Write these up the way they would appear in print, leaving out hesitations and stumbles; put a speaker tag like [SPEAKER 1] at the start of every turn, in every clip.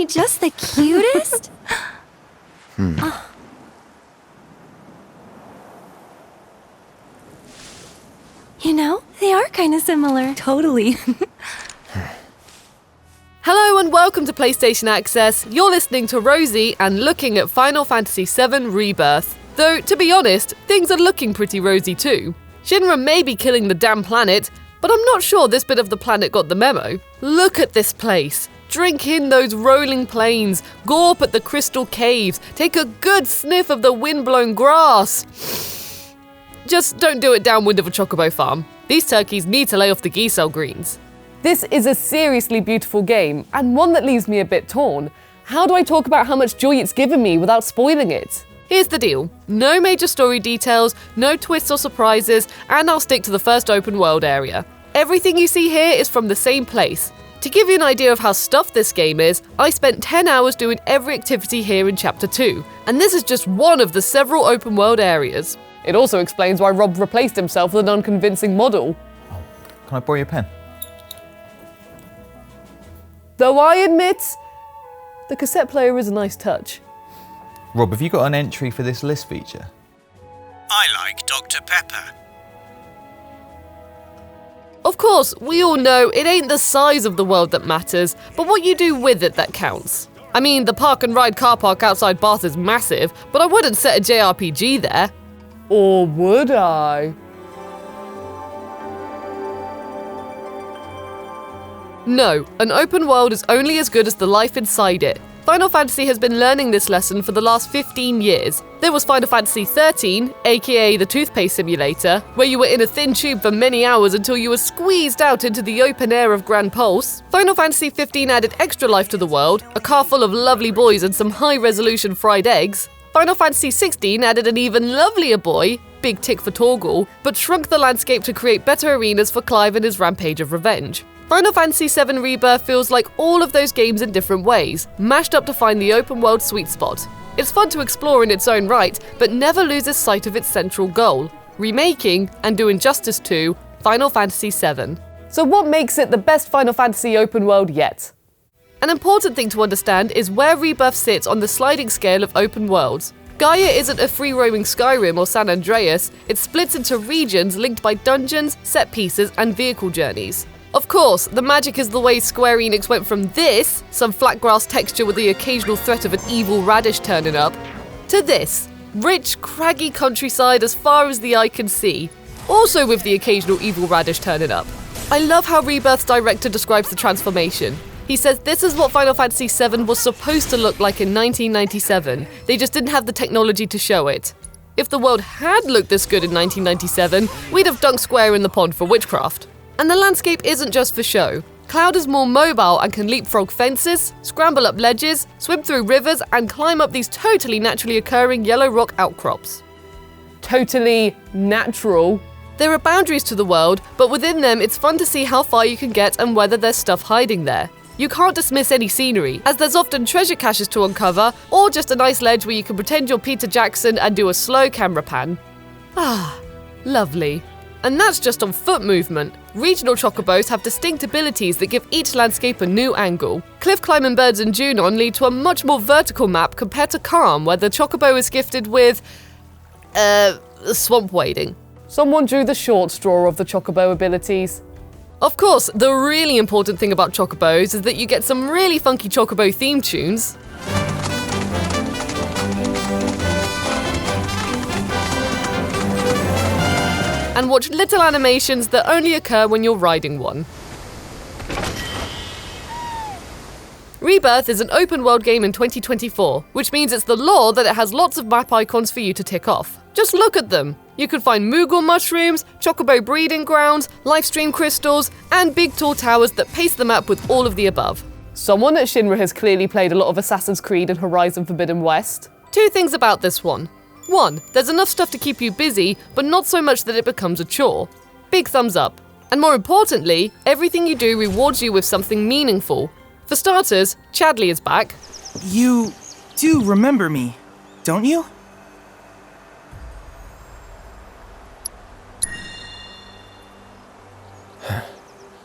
[SPEAKER 1] he just the cutest? Oh. You know, they are kind of similar.
[SPEAKER 2] Totally.
[SPEAKER 3] Hello and welcome to PlayStation Access. You're listening to Rosie and looking at Final Fantasy VII Rebirth. Though, to be honest, things are looking pretty rosy too. Shinra may be killing the damn planet, but I'm not sure this bit of the planet got the memo. Look at this place. Drink in those rolling plains, gawp at the crystal caves, take a good sniff of the wind-blown grass. Just don't do it downwind of a chocobo farm. These turkeys need to lay off the geisel greens.
[SPEAKER 4] This is a seriously beautiful game, and one that leaves me a bit torn. How do I talk about how much joy it's given me without spoiling it?
[SPEAKER 3] Here's the deal. No major story details, no twists or surprises, and I'll stick to the first open world area. Everything you see here is from the same place. To give you an idea of how stuffed this game is, I spent 10 hours doing every activity here in Chapter 2, and this is just one of the several open world areas.
[SPEAKER 4] It also explains why Rob replaced himself with an unconvincing model.
[SPEAKER 5] Can I borrow your pen?
[SPEAKER 4] Though I admit, the cassette player is a nice touch.
[SPEAKER 5] Rob, have you got an entry for this list feature?
[SPEAKER 6] I like Dr. Pepper.
[SPEAKER 3] Of course, we all know it ain't the size of the world that matters, but what you do with it that counts. I mean, the park and ride car park outside Bath is massive, but I wouldn't set a JRPG there.
[SPEAKER 4] Or would I?
[SPEAKER 3] No, an open world is only as good as the life inside it. Final Fantasy has been learning this lesson for the last 15 years. There was Final Fantasy XIII, aka the toothpaste simulator, where you were in a thin tube for many hours until you were squeezed out into the open air of Grand Pulse. Final Fantasy XV added extra life to the world, a car full of lovely boys and some high-resolution fried eggs. Final Fantasy XVI added an even lovelier boy, big tick for Torgal, but shrunk the landscape to create better arenas for Clive and his rampage of revenge. Final Fantasy VII Rebirth feels like all of those games in different ways, mashed up to find the open world sweet spot. It's fun to explore in its own right, but never loses sight of its central goal, remaking and doing justice to Final Fantasy VII.
[SPEAKER 4] So what makes it the best Final Fantasy open world yet?
[SPEAKER 3] An important thing to understand is where Rebirth sits on the sliding scale of open worlds. Gaia isn't a free-roaming Skyrim or San Andreas, it splits into regions linked by dungeons, set pieces, and vehicle journeys. Of course, the magic is the way Square Enix went from this, some flat grass texture with the occasional threat of an evil radish turning up, to this, rich, craggy countryside as far as the eye can see, also with the occasional evil radish turning up. I love how Rebirth's director describes the transformation. He says this is what Final Fantasy VII was supposed to look like in 1997, they just didn't have the technology to show it. If the world had looked this good in 1997, we'd have dunked Square in the pond for witchcraft. And the landscape isn't just for show. Cloud is more mobile and can leapfrog fences, scramble up ledges, swim through rivers, and climb up these totally naturally occurring yellow rock outcrops.
[SPEAKER 4] Totally natural.
[SPEAKER 3] There are boundaries to the world, but within them it's fun to see how far you can get and whether there's stuff hiding there. You can't dismiss any scenery, as there's often treasure caches to uncover, or just a nice ledge where you can pretend you're Peter Jackson and do a slow camera pan. Ah, lovely. And that's just on foot movement. Regional chocobos have distinct abilities that give each landscape a new angle. Cliff climbing birds in Junon lead to a much more vertical map compared to Kalm, where the chocobo is gifted with swamp wading.
[SPEAKER 4] Someone drew the short straw of the chocobo abilities.
[SPEAKER 3] Of course, the really important thing about chocobos is that you get some really funky chocobo theme tunes. And watch little animations that only occur when you're riding one. Rebirth is an open-world game in 2024, which means it's the law that it has lots of map icons for you to tick off. Just look at them. You can find Moogle mushrooms, chocobo breeding grounds, lifestream crystals, and big tall towers that pace the map with all of the above.
[SPEAKER 4] Someone at Shinra has clearly played a lot of Assassin's Creed and Horizon Forbidden West.
[SPEAKER 3] Two things about this one. One, there's enough stuff to keep you busy, but not so much that it becomes a chore. Big thumbs up. And more importantly, everything you do rewards you with something meaningful. For starters, Chadley is back.
[SPEAKER 6] You do remember me, don't you?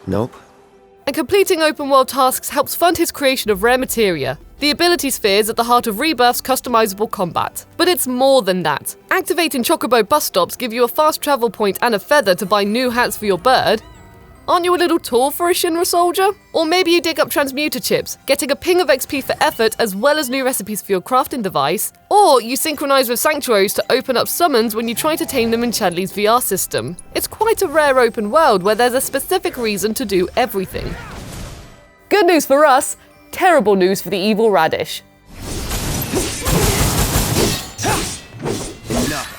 [SPEAKER 7] Nope.
[SPEAKER 3] And completing open world tasks helps fund his creation of rare materia. The ability sphere is at the heart of Rebirth's customizable combat. But it's more than that. Activating Chocobo bus stops give you a fast travel point and a feather to buy new hats for your bird. Aren't you a little tall for a Shinra soldier? Or maybe you dig up transmuter chips, getting a ping of XP for effort as well as new recipes for your crafting device. Or you synchronize with sanctuaries to open up summons when you try to tame them in Chadley's VR system. It's quite a rare open world where there's a specific reason to do everything.
[SPEAKER 4] Good news for us, terrible news for the evil radish.
[SPEAKER 6] Enough.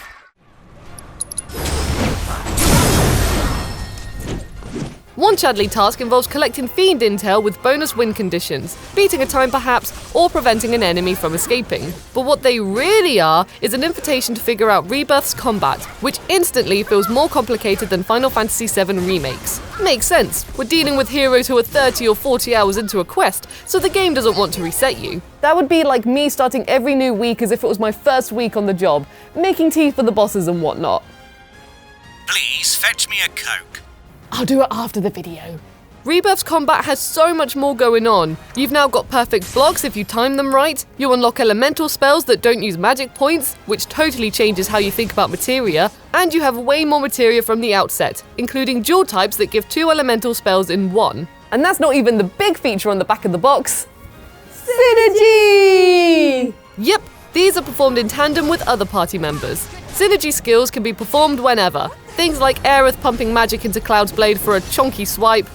[SPEAKER 3] One Chadley task involves collecting fiend intel with bonus win conditions, beating a time perhaps, or preventing an enemy from escaping. But what they really are is an invitation to figure out Rebirth's combat, which instantly feels more complicated than Final Fantasy VII remakes. Makes sense, we're dealing with heroes who are 30 or 40 hours into a quest, so the game doesn't want to reset you.
[SPEAKER 4] That would be like me starting every new week as if it was my first week on the job, making tea for the bosses and whatnot.
[SPEAKER 2] Please fetch me a Coke.
[SPEAKER 4] I'll do it after the video.
[SPEAKER 3] Rebirth's combat has so much more going on. You've now got perfect blocks if you time them right, you unlock elemental spells that don't use magic points, which totally changes how you think about materia, and you have way more materia from the outset, including dual types that give 2 elemental spells in one.
[SPEAKER 4] And that's not even the big feature on the back of the box. Synergy!
[SPEAKER 3] Yep, these are performed in tandem with other party members. Synergy skills can be performed whenever. Things like Aerith pumping magic into Cloud's blade for a chonky swipe,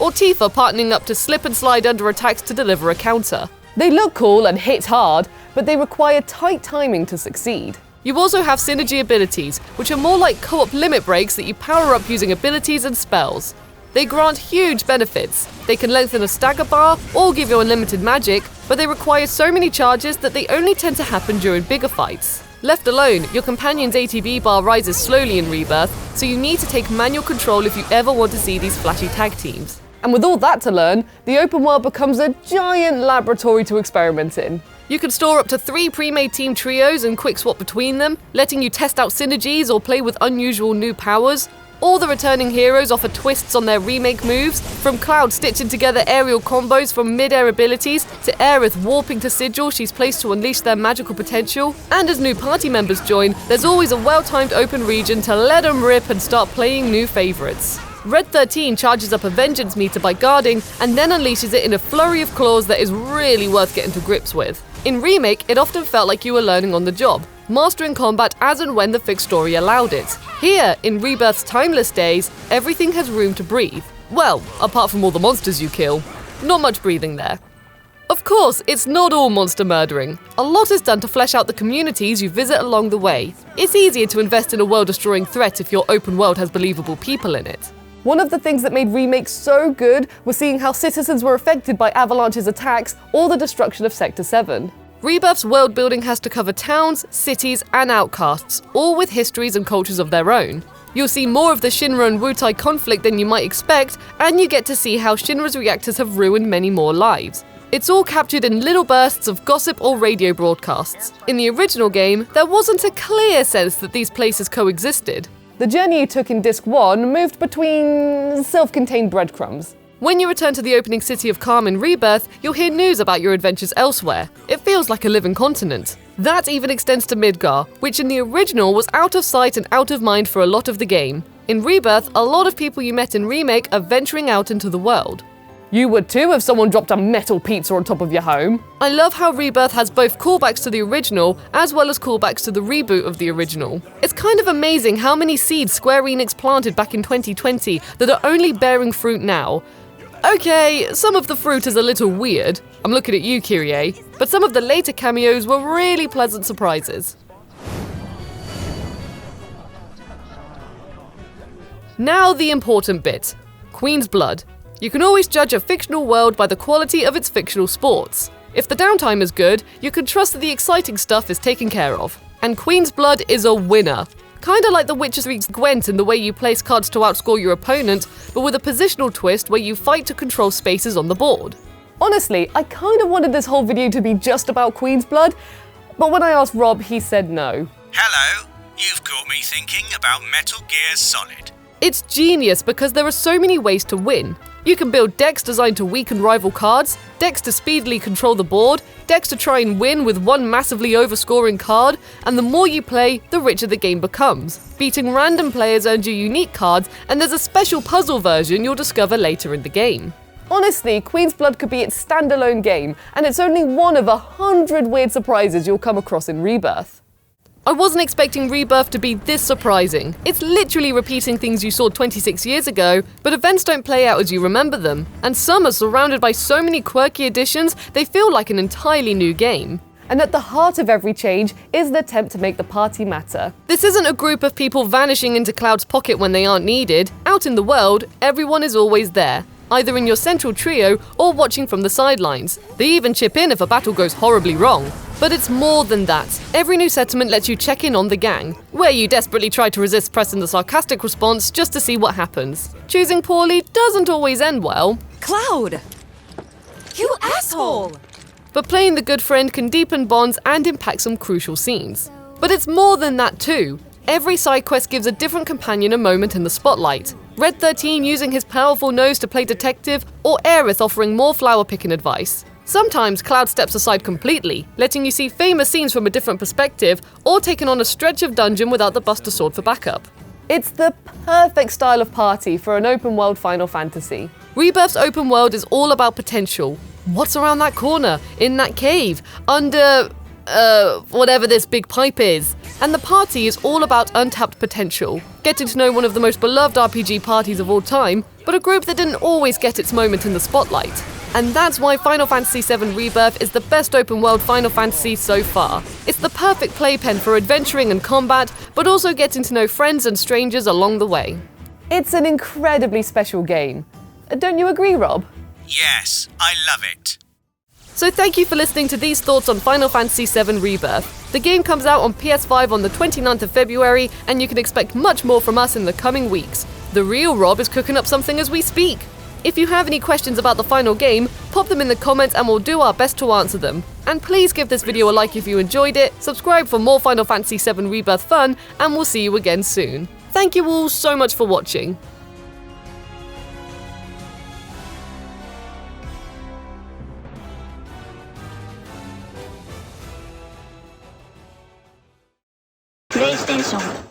[SPEAKER 3] or Tifa partnering up to slip and slide under attacks to deliver a counter.
[SPEAKER 4] They look cool and hit hard, but they require tight timing to succeed.
[SPEAKER 3] You also have synergy abilities, which are more like co-op limit breaks that you power up using abilities and spells. They grant huge benefits. They can lengthen a stagger bar or give you unlimited magic, but they require so many charges that they only tend to happen during bigger fights. Left alone, your companion's ATB bar rises slowly in Rebirth, so you need to take manual control if you ever want to see these flashy tag teams.
[SPEAKER 4] And with all that to learn, the open world becomes a giant laboratory to experiment in.
[SPEAKER 3] You can store up to 3 pre-made team trios and quick swap between them, letting you test out synergies or play with unusual new powers. All the returning heroes offer twists on their remake moves, from Cloud stitching together aerial combos from mid-air abilities to Aerith warping to sigil she's placed to unleash their magical potential. And as new party members join, there's always a well-timed open region to let them rip and start playing new favourites. Red 13 charges up a vengeance meter by guarding and then unleashes it in a flurry of claws that is really worth getting to grips with. In Remake, it often felt like you were learning on the job, mastering combat as and when the fixed story allowed it. Here, in Rebirth's timeless days, everything has room to breathe. Well, apart from all the monsters you kill. Not much breathing there. Of course, it's not all monster murdering. A lot is done to flesh out the communities you visit along the way. It's easier to invest in a world-destroying threat if your open world has believable people in it.
[SPEAKER 4] One of the things that made Remake so good was seeing how citizens were affected by Avalanche's attacks or the destruction of Sector 7.
[SPEAKER 3] Rebirth's world building has to cover towns, cities, and outcasts, all with histories and cultures of their own. You'll see more of the Shinra and Wutai conflict than you might expect, and you get to see how Shinra's reactors have ruined many more lives. It's all captured in little bursts of gossip or radio broadcasts. In the original game, there wasn't a clear sense that these places coexisted.
[SPEAKER 4] The journey you took in Disc 1 moved between self-contained breadcrumbs.
[SPEAKER 3] When you return to the opening city of Kalm in Rebirth, you'll hear news about your adventures elsewhere. It feels like a living continent. That even extends to Midgar, which in the original was out of sight and out of mind for a lot of the game. In Rebirth, a lot of people you met in Remake are venturing out into the world.
[SPEAKER 4] You would too if someone dropped a metal pizza on top of your home.
[SPEAKER 3] I love how Rebirth has both callbacks to the original as well as callbacks to the reboot of the original. It's kind of amazing how many seeds Square Enix planted back in 2020 that are only bearing fruit now. Okay, some of the fruit is a little weird. I'm looking at you, Kyrie. But some of the later cameos were really pleasant surprises. Now the important bit. Queen's Blood. You can always judge a fictional world by the quality of its fictional sports. If the downtime is good, you can trust that the exciting stuff is taken care of. And Queen's Blood is a winner. Kinda like The Witcher 3's Gwent in the way you place cards to outscore your opponent, but with a positional twist where you fight to control spaces on the board.
[SPEAKER 4] Honestly, I kind of wanted this whole video to be just about Queen's Blood, but when I asked Rob, he said no.
[SPEAKER 2] Hello, you've got me thinking about Metal Gear Solid.
[SPEAKER 3] It's genius because there are so many ways to win. You can build decks designed to weaken rival cards, decks to speedily control the board, decks to try and win with one massively overscoring card, and the more you play, the richer the game becomes. Beating random players earns you unique cards, and there's a special puzzle version you'll discover later in the game.
[SPEAKER 4] Honestly, Queen's Blood could be its standalone game, and it's only one of 100 weird surprises you'll come across in Rebirth.
[SPEAKER 3] I wasn't expecting Rebirth to be this surprising. It's literally repeating things you saw 26 years ago, but events don't play out as you remember them, and some are surrounded by so many quirky additions they feel like an entirely new game.
[SPEAKER 4] And at the heart of every change is the attempt to make the party matter.
[SPEAKER 3] This isn't a group of people vanishing into Cloud's pocket when they aren't needed. Out in the world, everyone is always there, either in your central trio or watching from the sidelines. They even chip in if a battle goes horribly wrong. But it's more than that. Every new settlement lets you check in on the gang, where you desperately try to resist pressing the sarcastic response just to see what happens. Choosing poorly doesn't always end well,
[SPEAKER 1] Cloud! You asshole!
[SPEAKER 3] but playing the good friend can deepen bonds and impact some crucial scenes. But it's more than that too. Every side quest gives a different companion a moment in the spotlight. Red 13 using his powerful nose to play detective, or Aerith offering more flower picking advice. Sometimes Cloud steps aside completely, letting you see famous scenes from a different perspective, or taking on a stretch of dungeon without the Buster Sword for backup.
[SPEAKER 4] It's the perfect style of party for an open world Final Fantasy.
[SPEAKER 3] Rebirth's open world is all about potential. What's around that corner, in that cave, under, whatever this big pipe is? And the party is all about untapped potential. Getting to know one of the most beloved RPG parties of all time, but a group that didn't always get its moment in the spotlight. And that's why Final Fantasy VII Rebirth is the best open world Final Fantasy so far. It's the perfect playpen for adventuring and combat, but also getting to know friends and strangers along the way.
[SPEAKER 4] It's an incredibly special game. Don't you agree, Rob?
[SPEAKER 2] Yes, I love it.
[SPEAKER 3] So thank you for listening to these thoughts on Final Fantasy VII Rebirth. The game comes out on PS5 on the 29th of February, and you can expect much more from us in the coming weeks. The real Rob is cooking up something as we speak. If you have any questions about the final game, pop them in the comments and we'll do our best to answer them. And please give this video a like if you enjoyed it, subscribe for more Final Fantasy VII Rebirth fun, and we'll see you again soon. Thank you all so much for watching.
[SPEAKER 7] PlayStation